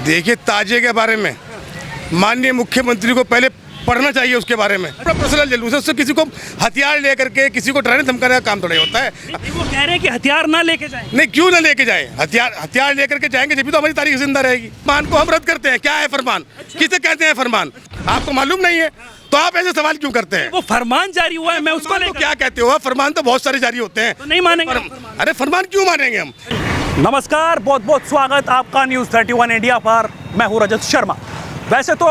देखिए, ताजिए के बारे में माननीय मुख्यमंत्री को पहले पढ़ना चाहिए उसके बारे में। पर्सनल जलूस है, उससे किसी को हथियार लेकर के किसी को डराने धमकाने का काम थोड़ा होता है। वो कह रहे हैं कि हथियार ना लेके जाएं। नहीं, क्यों ना लेके जाए? हथियार लेकर के जाएंगे जब तो हमारी तारीख जिंदा रहेगी। फरमान को हम रद्द करते हैं। क्या है फरमान? किसे कहते हैं फरमान? आपको मालूम नहीं है तो आप ऐसे सवाल क्यों करते हैं? वो फरमान जारी हुआ है, मैं उसको तो क्या कहते हो? फरमान तो बहुत सारे जारी होते हैं, तो नहीं मानेंगे। अरे फरमान क्यों मानेंगे हम? नमस्कार, बहुत बहुत स्वागत आपका न्यूज़ 31 इंडिया पर। मैं हूं रजत शर्मा। वैसे तो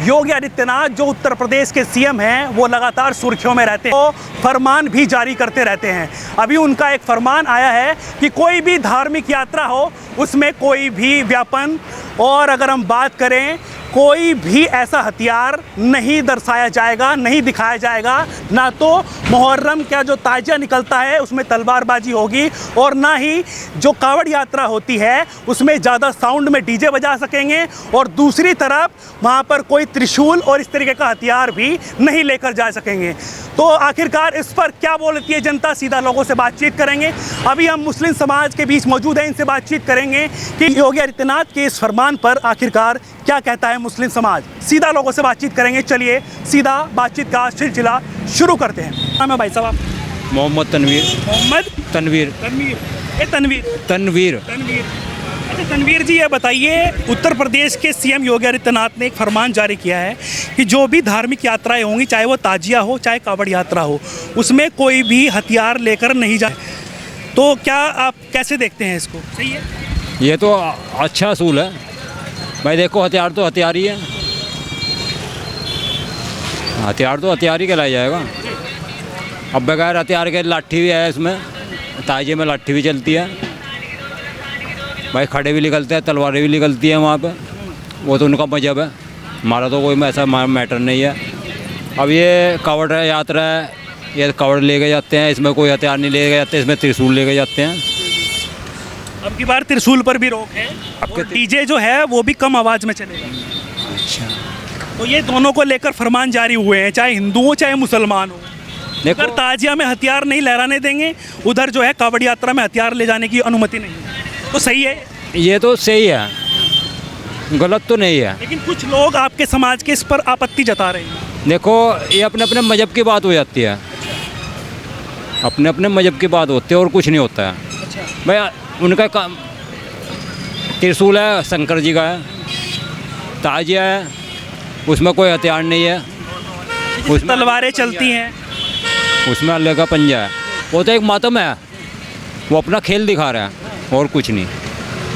योगी आदित्यनाथ जो उत्तर प्रदेश के सीएम हैं वो लगातार सुर्खियों में रहते हैं, तो फरमान भी जारी करते रहते हैं। अभी उनका एक फरमान आया है कि कोई भी धार्मिक यात्रा हो उसमें कोई भी व्यापन, और अगर हम बात करें कोई भी ऐसा हथियार नहीं दर्शाया जाएगा, नहीं दिखाया जाएगा। ना तो मुहर्रम का जो ताजिया निकलता है उसमें तलवारबाजी होगी, और ना ही जो कावड़ यात्रा होती है उसमें ज़्यादा साउंड में डीजे बजा सकेंगे, और दूसरी तरफ वहाँ पर कोई त्रिशूल और इस तरीके का हथियार भी नहीं लेकर जा सकेंगे। तो आखिरकार इस पर क्या बोलती है जनता, सीधा लोगों से बातचीत करेंगे। अभी हम मुस्लिम समाज के बीच मौजूद हैं, इनसे बातचीत करेंगे कि योगी आदित्यनाथ के इस फरमान पर आखिरकार क्या कहता है मुस्लिम समाज। सीधा लोगों से बातचीत करेंगे। चलिए सीधा बातचीत का सिलसिला शुरू करते हैं। नाम है भाई साहब? मोहम्मद तनवीर। मोहम्मद तनवीर। तनवीर। ए तनवीर। तनवीर। तनवीर। अच्छा तनवीर जी, ये बताइए, उत्तर प्रदेश के सीएम योगी आदित्यनाथ ने एक फरमान जारी किया है कि जो भी धार्मिक यात्राएं होंगी, चाहे वो ताजिया हो चाहे कावड़ यात्रा हो, उसमें कोई भी हथियार लेकर नहीं जाए। तो क्या आप कैसे देखते हैं इसको? सही है? ये तो अच्छा असूल है भाई। देखो, हथियार तो हथियार ही है, हथियार तो हथियार ही कहलाया जाएगा। अब बगैर हथियार के लाठी भी है इसमें, ताजिए में लाठी भी चलती है भाई, खड़े भी निकलते हैं, तलवारें भी निकलती हैं वहाँ पे। वो तो उनका मजहब है, हमारा तो कोई ऐसा मैटर नहीं है। अब ये कावड़ यात्रा है, ये कावड़ लेके जाते हैं, इसमें कोई हथियार नहीं लेके जाते, इसमें त्रिशूल लेके जाते हैं। अब की बार त्रिशूल पर भी रोक है, और डीजे जो है वो भी कम आवाज़ में चलेगा। अच्छा, तो ये दोनों को लेकर फरमान जारी हुए हैं, चाहे हिंदू हो चाहे मुसलमान हो। अगर ताजिया में हथियार नहीं लहराने देंगे, उधर जो है कावड़ यात्रा में हथियार ले जाने की अनुमति नहीं है। तो सही है? ये तो सही है, गलत तो नहीं है। लेकिन कुछ लोग आपके समाज के इस पर आपत्ति जता रहे हैं। देखो, ये अपने अपने मजहब की बात हो जाती है, अपने अपने मजहब की बात होती है और कुछ नहीं होता है। अच्छा। भाई उनका काम त्रिशूल है, शंकर जी का है, ताजिया है, उसमें कोई हथियार नहीं है, उसमें तलवारें चलती हैं, उसमें अल्लाह का पंजा है। वो तो एक मातम है, वो अपना खेल दिखा रहा है और कुछ नहीं।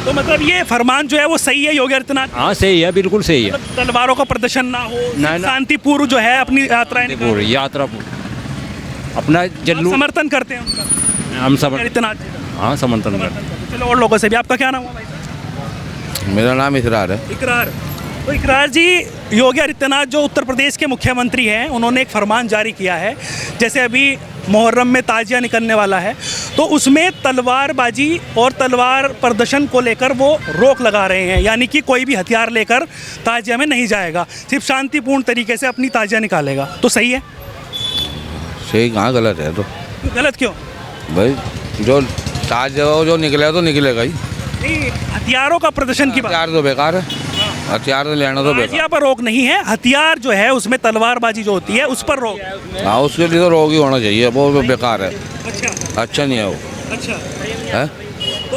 तो मतलब ये फरमान जो है वो सही है योगी आदित्यनाथ? हाँ सही है, बिल्कुल सही है। मतलब तलवारों का प्रदर्शन ना हो, शांतिपूर्ण जो है अपनी यात्राएं पूरी यात्रा अपना जल्लू समर्थन करते हैं उनका, हम सब आदित्यनाथ जी। हाँ समर्थन करते हैं। चलो और लोगों से भी। आपका क्या नाम है भाई? मेरा नाम इकरार है। इकरार। तो इकरार जी, योगी आदित्यनाथ जो उत्तर प्रदेश के मुख्यमंत्री हैं, उन्होंने एक फरमान जारी किया है। जैसे अभी मुहर्रम में ताजिया निकलने वाला है, तो उसमें तलवारबाजी और तलवार प्रदर्शन को लेकर वो रोक लगा रहे हैं, यानी कि कोई भी हथियार लेकर ताजिया में नहीं जाएगा, सिर्फ शांतिपूर्ण तरीके से अपनी ताजिया निकालेगा। तो सही है? सही कहाँ, गलत है। तो गलत क्यों? भाई जो ताज जो निकलेगा तो निकलेगा ही। नहीं, हथियारों का प्रदर्शन की बात। हथियार तो बेकार है, हथियार तो लेना तो बेकार। ताजिया पर रोक नहीं है, हथियार जो है उसमें तलवारबाजी जो होती है उस पर रोक। हाँ, उसके लिए तो रोग ही होना चाहिए, वो तो बेकार है। अच्छा। अच्छा नहीं है वो। अच्छा है,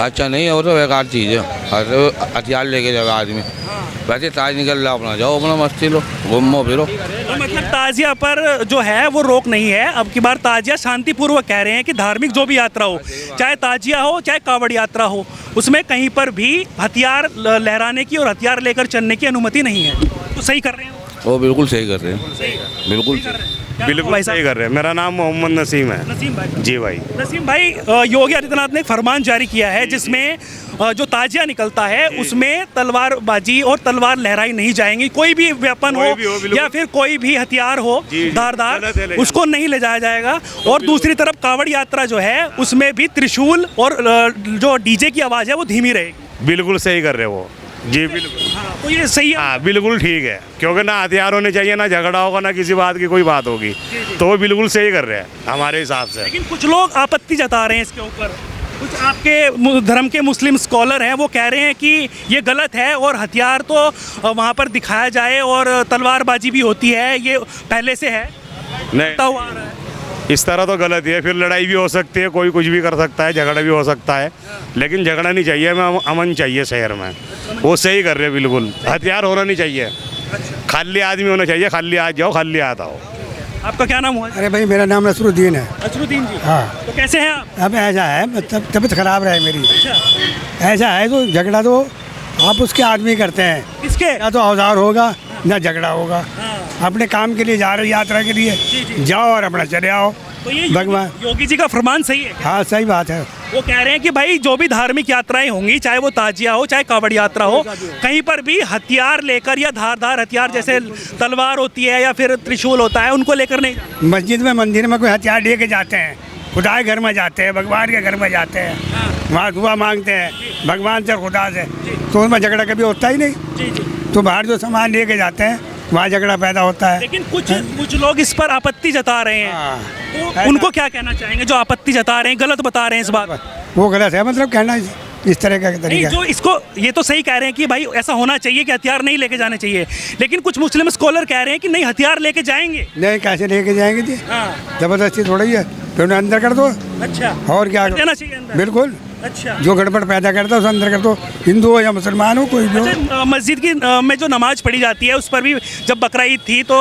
अच्छा नहीं है वो, तो बेकार चीज़ है। हथियार लेके जाएगा आदमी, वैसे ताज निकल रहा, अपना जाओ, अपना मस्ती लो, घूमो फिरो। तो मतलब ताजिया पर जो है वो रोक नहीं है। अब की बार ताजिया शांतिपूर्वक कह रहे हैं कि धार्मिक जो भी यात्रा हो, चाहे ताजिया हो चाहे कावड़ यात्रा हो, उसमें कहीं पर भी हथियार लहराने की और हथियार लेकर चलने की अनुमति नहीं है। तो सही कर रहे हैं वो बिल्कुल सही कर रहे हैं, बिल्कुल बिल्कुल सही कर रहे हैं। मेरा नाम मोहम्मद नसीम है। नसीम भाई। जी भाई। नसीम भाई, योगी आदित्यनाथ ने एक फरमान जारी किया है जिसमें जो ताजिया निकलता है उसमें तलवारबाजी और तलवार लहराई नहीं जाएंगी। कोई भी वेपन हो या फिर कोई भी हथियार हो धारदार, उसको नहीं ले जाया जाएगा। और दूसरी तरफ कावड़ यात्रा जो है उसमें भी त्रिशूल और जो डीजे की आवाज़ है वो धीमी रहेगी। बिल्कुल सही कर रहे हो वो जी, बिल्कुल। हाँ, तो ये सही है। हाँ बिल्कुल ठीक है, क्योंकि ना हथियार होने चाहिए, ना झगड़ा होगा, ना किसी बात की कोई बात होगी। तो वो बिल्कुल सही कर रहे हैं हमारे हिसाब से। लेकिन कुछ लोग आपत्ति जता रहे हैं इसके ऊपर। कुछ आपके धर्म के मुस्लिम स्कॉलर हैं, वो कह रहे हैं कि ये गलत है और हथियार तो वहाँ पर दिखाया जाए और तलवारबाजी भी होती है, ये पहले से है, नहीं तो आ रहा है। इस तरह तो गलत ही है, फिर लड़ाई भी हो सकती है, कोई कुछ भी कर सकता है, झगड़ा भी हो सकता है, लेकिन झगड़ा नहीं चाहिए, हमें अमन चाहिए शहर में। वो सही कर रहे हैं बिल्कुल, हथियार होना नहीं चाहिए, खाली आदमी होना चाहिए, खाली आ जाओ खाली आ आओ। आपका क्या नाम हुआ? अरे भाई मेरा नाम नसरुद्दीन है। अजरुद्दीन जी। हाँ। तो कैसे हैं आप? अब ऐसा है मतलब तबीयत खराब रहे मेरी, अच्छा। ऐसा है तो झगड़ा तो आप उसके आदमी करते हैं, किसके? ना तो औजार होगा ना झगड़ा होगा। अपने काम के लिए जा रहे यात्रा के लिए जाओ और अपना चले आओ। तो ये भगवान योगी जी का फरमान सही है? हाँ सही बात है। वो कह रहे हैं कि भाई जो भी धार्मिक यात्राएं होंगी, चाहे वो ताजिया हो चाहे कावड़ यात्रा हो, कहीं पर भी हथियार लेकर या धारदार हथियार जैसे तलवार होती है या फिर त्रिशूल होता है, उनको लेकर नहीं जाना। मस्जिद में मंदिर में कोई हथियार लेके जाते हैं, खुदा के घर में जाते हैं, भगवान के घर में जाते हैं, वहाँ दुआ मांगते हैं भगवान से खुदा से, तो उनमें झगड़ा कभी होता ही नहीं। तो बाहर जो सामान लेके जाते हैं वहाँ झगड़ा पैदा होता है। लेकिन कुछ लोग इस पर आपत्ति जता रहे हैं, तो उनको क्या कहना चाहेंगे जो आपत्ति जता रहे हैं, गलत बता रहे हैं इस बात? वो गलत है, मतलब कहना इस तरह का नहीं, तरीका। जो इसको ये तो सही कह रहे हैं कि भाई ऐसा होना चाहिए कि हथियार नहीं लेके जाने चाहिए, लेकिन कुछ मुस्लिम स्कॉलर कह रहे हैं कि नहीं, हथियार लेके जाएंगे। नहीं, कैसे लेके जाएंगे जी? हाँ। जबरदस्ती थोड़ा ही है, फिर उन्हें अंदर कर दो। अच्छा। और क्या कर देना चाहिए अंदर? बिल्कुल। अच्छा। जो गड़बड़ पैदा करता है उसे अंदर कर दो, हिंदू हो या मुसलमान हो कोई भी हो। अच्छा, मस्जिद की में जो नमाज पढ़ी जाती है उस पर भी जब बकरा ईद थी तो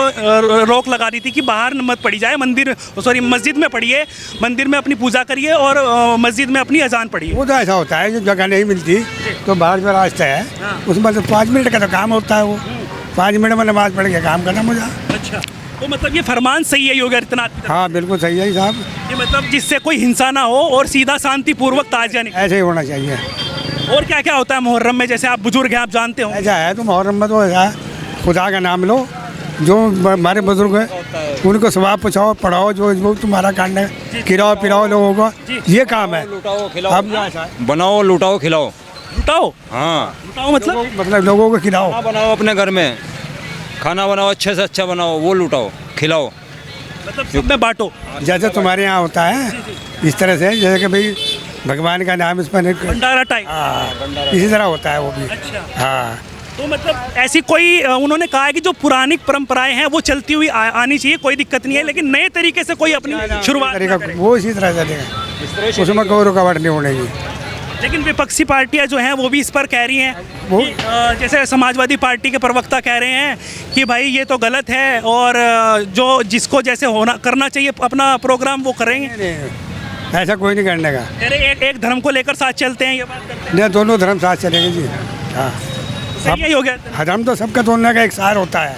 रोक लगा दी थी कि बाहर मत पढ़ी जाए, मस्जिद में पढ़िए, मंदिर में अपनी पूजा करिए और मस्जिद में अपनी अजान पढ़िए। वो तो ऐसा होता है, जो जगह नहीं मिलती तो बाहर जो रास्ता है उसमें तो 5 मिनट का तो काम होता है, वो 5 मिनट में नमाज पढ़ के काम खत्म हो जाए। अच्छा, तो मतलब ये फरमान सही है योगी आदित्यनाथ की तरफ? हाँ बिल्कुल सही है साहब, ये मतलब जिससे कोई हिंसा ना हो और सीधा शांतिपूर्वक ताजिया निकले। ऐसे ही होना चाहिए। और क्या क्या होता है मुहर्रम में? जैसे आप बुजुर्ग हैं, आप जानते हो। ऐसा है तो मुहर्रम में तो ऐसा है, खुदा का नाम लो, जो हमारे बुजुर्ग हैं उनको सवाब पहुँचाओ, पढ़ाओ, जो तुम्हारा कांड है, खिलाओ पिलाओ लोगों को, ये काम है। लुटाओ खिलाओ, अब बनाओ लुटाओ खिलाओ। लुटाओ? हाँ, लुटाओ मतलब लोगों को खिलाओ। खाना बनाओ अपने घर में, खाना बनाओ अच्छे से अच्छा बनाओ, वो लुटाओ खिलाओ, मतलब सब में बांटो। जैसे तुम्हारे यहाँ होता है इस तरह से, जैसे कि भाई भगवान का नाम इस पर भंडारा टाइप। हाँ, इसी तरह होता है वो भी। अच्छा। हाँ, तो मतलब ऐसी कोई उन्होंने कहा है कि जो पुरानी परंपराएं हैं वो चलती हुई आनी चाहिए, कोई दिक्कत नहीं है, लेकिन नए तरीके से कोई अपनी शुरुआत तरीका ना करे। वो इसी तरह चलेगा, उसमें कोई रुकावट नहीं होने की। लेकिन विपक्षी पार्टियां जो हैं वो भी इस पर कह रही हैं कि, जैसे समाजवादी पार्टी के प्रवक्ता कह रहे हैं कि भाई ये तो गलत है और जो जिसको जैसे होना करना चाहिए अपना प्रोग्राम वो करेंगे। ऐसा कोई नहीं करने का। कह रहे एक धर्म को लेकर साथ चलते हैं, ये बात करते हैं। नहीं, दोनों धर्म साथ चलेंगे जी। हाँ, सही है योगी? धर्म तो सबका दोनों का एक सार होता है।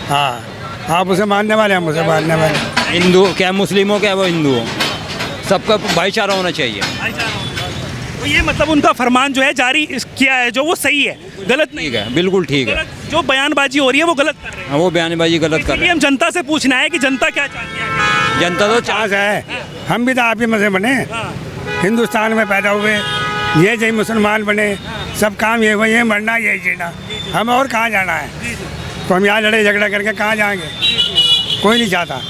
हाँ, आप उसे मानने वाले, हम उसे मानने वाले। हिंदू क्या मुस्लिम हो क्या वो हिंदू हो, सबका भाईचारा होना चाहिए। तो ये मतलब उनका फरमान जो है जारी किया है जो वो सही है, गलत नहीं ठीक है, बिल्कुल ठीक है। जो बयानबाजी हो रही है वो गलत कर रहे हैं। हाँ, वो बयानबाजी गलत कर रहे इसलिए हम जनता से पूछना है कि जनता क्या चाहती है। जनता तो चांस है, हम भी तो आप ही में से बने, हिंदुस्तान में पैदा हुए, ये जय मुसलमान बने, सब काम ये हुए, ये मरना यही जीना, हम और कहाँ जाना है? तो हम यहाँ लड़ाई झगड़ा करके कहाँ जाएंगे? कोई नहीं चाहता।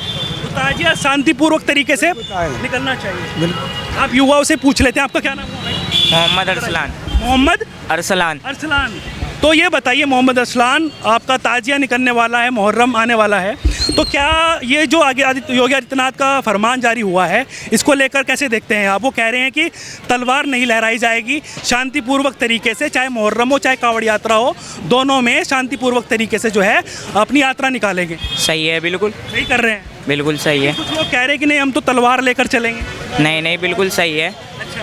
ताजिया शांतिपूर्वक तरीके से निकलना चाहिए। बिल्कुल। आप युवाओं से पूछ लेते हैं, आपका क्या नाम है? मोहम्मद अरसलान। मोहम्मद अरसलान। अरसलान। तो ये बताइए मोहम्मद अरसलान, आपका ताजिया निकलने वाला है, मुहर्रम आने वाला है, तो क्या ये जो आगे योगी आदित्यनाथ का फरमान जारी हुआ है इसको लेकर कैसे देखते हैं आप? वो कह रहे हैं कि तलवार नहीं लहराई जाएगी, शांतिपूर्वक तरीके से, चाहे मुहर्रम हो चाहे कावड़ यात्रा हो, दोनों में शांतिपूर्वक तरीके से जो है अपनी यात्रा निकालेंगे। सही है, बिल्कुल सही कर रहे हैं? बिल्कुल सही है। कुछ लोग कह रहे हैं कि नहीं हम तो तलवार लेकर चलेंगे। नहीं नहीं, बिल्कुल सही है,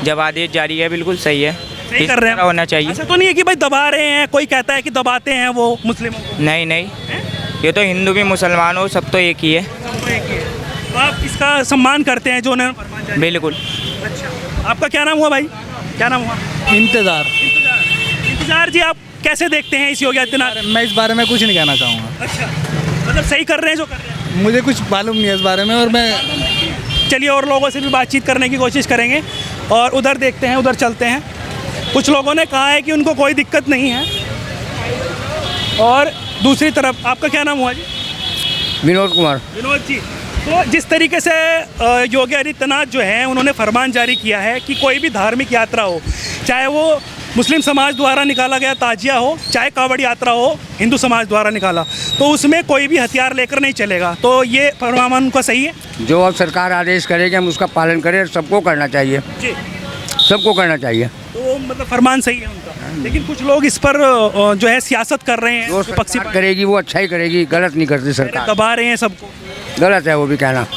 जब आदेश जारी है बिल्कुल सही है, सही इस कर रहे हैं तरह होना चाहिए। ऐसा तो नहीं है कि भाई दबा रहे हैं, कोई कहता है कि दबाते हैं वो मुस्लिमों को। नहीं नहीं, ये तो हिंदू भी मुसलमान हो सब तो एक ही है। सबको एक ही है। तो आप इसका सम्मान करते हैं जो उन्होंने फरमान जारी? बिल्कुल। अच्छा, आपका क्या नाम हुआ भाई? क्या नाम हुआ? इंतज़ार। इंतजार जी, आप कैसे देखते हैं इस योगी आदित्यनाथ? मैं इस बारे में कुछ नहीं कहना चाहूँगा, अच्छा, मतलब सही कर रहे हैं जो कर रहे हैं? मुझे कुछ मालूम नहीं है इस बारे में। और मैं चलिए और लोगों से भी बातचीत करने की कोशिश करेंगे और उधर देखते हैं, उधर चलते हैं। कुछ लोगों ने कहा है कि उनको कोई दिक्कत नहीं है, और दूसरी तरफ आपका क्या नाम हुआ जी? विनोद कुमार। विनोद जी, तो जिस तरीके से योगी आदित्यनाथ जो है उन्होंने फरमान जारी किया है कि कोई भी धार्मिक यात्रा हो, चाहे वो मुस्लिम समाज द्वारा निकाला गया ताजिया हो, चाहे कावड़ यात्रा हो हिंदू समाज द्वारा निकाला, तो उसमें कोई भी हथियार लेकर नहीं चलेगा। तो ये फरमान उनका सही है? जो अब सरकार आदेश करेगी हम उसका पालन करें, सबको करना चाहिए जी, सबको करना चाहिए। तो मतलब फरमान सही है उनका, लेकिन कुछ लोग इस पर जो है सियासत कर रहे हैं, जो विपक्षी सरकार करेगी वो अच्छा ही करेगी, गलत नहीं करती सरकार, दबा रहे हैं सबको। गलत है वो भी कहना,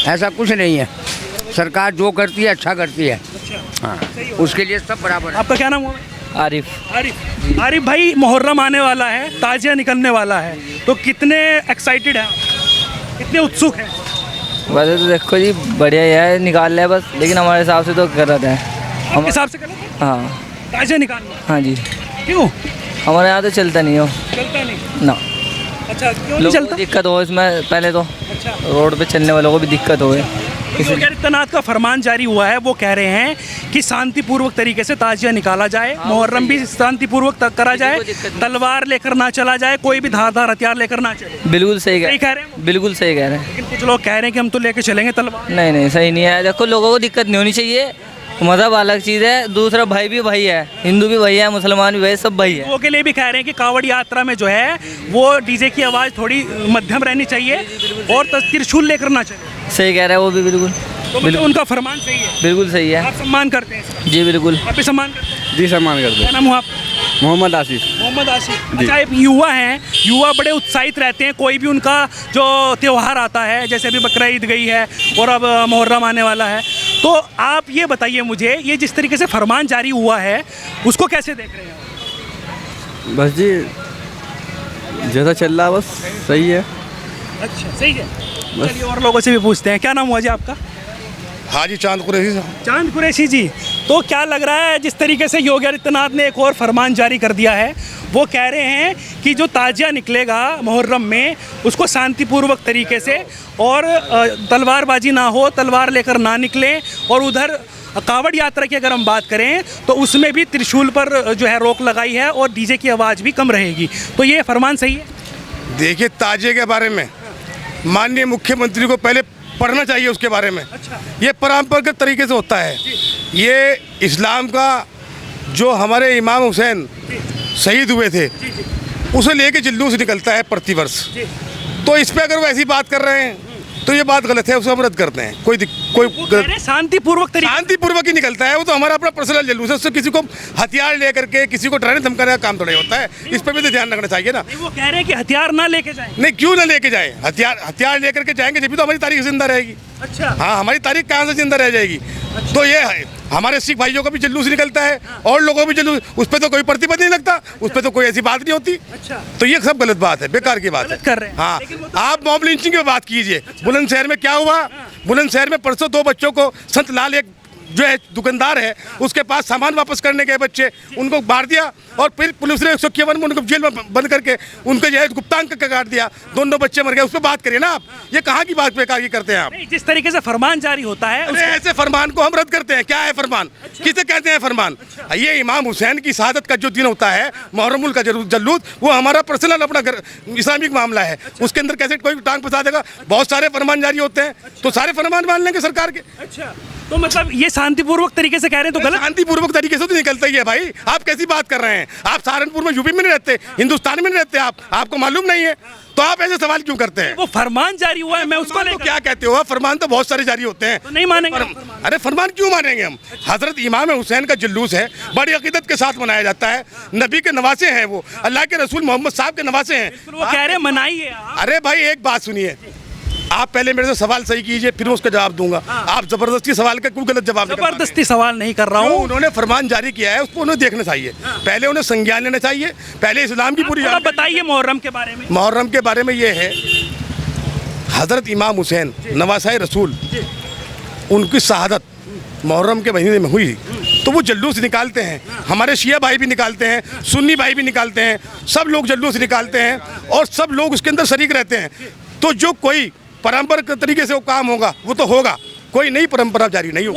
ऐसा कुछ नहीं है। सरकार जो करती है अच्छा करती है, हाँ, उसके लिए सब बराबर है। आपका क्या नाम हुआ? आरिफ। आरिफ भाई, मुहर्रम आने वाला है, ताजिया निकलने वाला है, तो कितने एक्साइटेड हैं, कितने उत्सुक हैं? वैसे तो देखो जी बढ़िया ही है, निकाल रहे हैं बस, लेकिन हमारे हिसाब से तो गलत है। आपके हिसाब से गलत है? हाँ ताजिया निकालना? हाँ जी, क्यों हमारे यहाँ तो चलता नहीं हो चलता नहीं? ना, अच्छा, क्यों नहीं लोगों चलता? को दिक्कत हो इसमें, पहले तो अच्छा, रोड पे चलने वालों को भी दिक्कत हो। योगी आदित्यनाथ का फरमान जारी हुआ है, वो कह रहे हैं कि शांतिपूर्वक तरीके से ताजिया निकाला जाए, मुहर्रम भी शांतिपूर्वक करा जाए, तलवार लेकर ना चला जाए, कोई भी धारदार हथियार लेकर ना चले। बिल्कुल सही कह रहे हैं, बिल्कुल सही कह रहे हैं। लेकिन कुछ लोग कह रहे हैं कि हम तो लेके चलेंगे तलवार। नहीं नहीं, सही नहीं है। देखो लोगों को दिक्कत नहीं होनी चाहिए, मज़हब अलग चीज़ है, दूसरा भाई भी भाई है, हिंदू भी भाई है, मुसलमान भी भाई, सब भाई है। वो के लिए भी कह रहे हैं कि कावड़ यात्रा में जो है वो डीजे की आवाज़ थोड़ी मध्यम रहनी चाहिए और त्रिशूल लेकर ना चले। सही कह रहा है वो भी, बिल्कुल तो मतलब उनका फरमान सही है, बिल्कुल सही है। आप सम्मान करते हैं इसका? जी बिल्कुल। आप भी सम्मान करते हैं? जी सम्मान करते क्या नाम हुआ आप? मोहम्मद आसिफ। मोहम्मद आसिफ। अच्छा, एक युवा हैं, युवा बड़े उत्साहित रहते हैं, कोई भी उनका जो त्यौहार आता है, जैसे अभी बकरा ईद गई है और अब मुहर्रम आने वाला है, तो आप ये बताइए मुझे, ये जिस तरीके से फरमान जारी हुआ है उसको कैसे देख रहे हैं? बस जी जैसा चल रहा है बस सही है। अच्छा, सही है। चलिए और लोगों से भी पूछते हैं। क्या नाम हुआ जी आपका? हाजी चांद कुरैशी साहब। चांद कुरैशी जी, तो क्या लग रहा है जिस तरीके से योगी आदित्यनाथ ने एक और फरमान जारी कर दिया है, वो कह रहे हैं कि जो ताजिया निकलेगा मुहर्रम में उसको शांतिपूर्वक तरीके से और तलवारबाजी ना हो, तलवार लेकर ना निकले, और उधर कावड़ यात्रा की अगर हम बात करें तो उसमें भी त्रिशूल पर जो है रोक लगाई है और डीजे की आवाज़ भी कम रहेगी। तो ये फरमान सही है? देखिए, ताजिए के बारे में माननीय मुख्यमंत्री को पहले पढ़ना चाहिए उसके बारे में। अच्छा। ये परंपरागत तरीके से होता है, ये इस्लाम का जो हमारे इमाम हुसैन शहीद हुए थे उसे लेके जुलूस निकलता है प्रतिवर्ष। तो इस पे अगर वो ऐसी बात कर रहे हैं तो ये बात गलत है, उसको हम रद्द करते हैं। कोई शांतिपूर्वक ही निकलता है, वो तो हमारा अपना पर्सनल जुलूस है, उससे किसी को हथियार लेकर के किसी को डराने धमकाने का काम थोड़ा होता है। इस पर भी तो ध्यान रखना चाहिए ना। वो कह रहे हैं कि हथियार ना लेके जाए। नहीं, क्यों ना लेके जाए? हथियार लेकर के जाएंगे जब भी तो हमारी तारीख जिंदा रहेगी। अच्छा। हाँ, हमारी तारीख कहाँ से जिंदा रह जाएगी? तो ये है, हमारे सिख भाइयों का भी जुलूस निकलता है और लोगों भी जुलूस, उस पर तो कोई प्रतिबंध नहीं लगता, उस पर तो कोई ऐसी बात नहीं होती। अच्छा। तो ये सब गलत बात है, बेकार की बात है। कर रहे हैं। हाँ, आप मॉब लिंचिंग की बात कीजिए। बुलंदशहर में क्या हुआ? बुलंदशहर में परसों 2 बच्चों को संत लाल, एक जो है दुकानदार है, उसके पास सामान वापस करने गए बच्चे, उनको मार दिया और फिर पुलिस ने 151 में उनको जेल में बंद करके उनको जो है गुप्तांग का काट दिया, दोनों बच्चे मर गए। उस पर बात करिए ना आप, ये कहाँ की बात बेकार की करते हैं आप? जिस तरीके से फरमान जारी होता है ऐसे फरमान को हम रद्द करते हैं। क्या है फरमान? किसे कहते हैं फरमान? ये इमाम हुसैन की शहादत का जो दिन होता है, मुहर्रम का जुलूस, वो हमारा पर्सनल अपना इस्लामिक मामला है, उसके अंदर कैसे कोई टांग फंसा देगा? बहुत सारे फरमान जारी होते हैं, तो सारे फरमान मान लेंगे सरकार के। अच्छा, तो मतलब ये शांतिपूर्वक तरीके से कह रहे हैं तो गलत? शांतिपूर्वक तरीके से तो निकलता ही है भाई। आप कैसी बात कर रहे हैं? आप सहारनपुर में, यूपी में नहीं रहते, हिंदुस्तान में नहीं रहते, आपको मालूम नहीं है, तो आप ऐसे सवाल क्यों करते हैं? वो फरमान जारी हुआ है, मैं उसको तो क्या कहते हो? फरमान तो बहुत सारे जारी होते हैं, तो नहीं मानेंगे? अरे फरमान क्यों मानेंगे हम? हजरत इमाम हुसैन का जुलूस है, बड़ी अकीदत के साथ मनाया जाता है, नबी के नवासे हैं, वो अल्लाह के रसूल मोहम्मद साहब के नवासे हैं। वो कह रहे हैं मनाइए। अरे भाई, एक बात सुनिए, आप पहले मेरे से सवाल सही कीजिए, फिर उसका जवाब दूंगा। आप जबरदस्ती सवाल का क्यों गलत जवाब? जबरदस्ती सवाल नहीं कर रहा हूँ। उन्होंने फरमान जारी किया है, उसको उन्हें देखना चाहिए, पहले उन्हें संज्ञान लेना चाहिए, पहले इस्लाम की पूरी। आप बताइए मुहर्रम के बारे में। मुहर्रम के बारे में ये है, हजरत इमाम हुसैन नवासाए रसूल, उनकी शहादत मुहर्रम के महीने में हुई, तो वो जुलूस निकालते हैं। हमारे शिया भाई भी निकालते हैं, सुन्नी भाई भी निकालते हैं, सब लोग जुलूस निकालते हैं और सब लोग उसके अंदर शरीक रहते हैं। तो जो कोई परंपरा तरीके से वो काम होगा वो तो होगा, कोई नई परंपरा जारी नहीं होगी।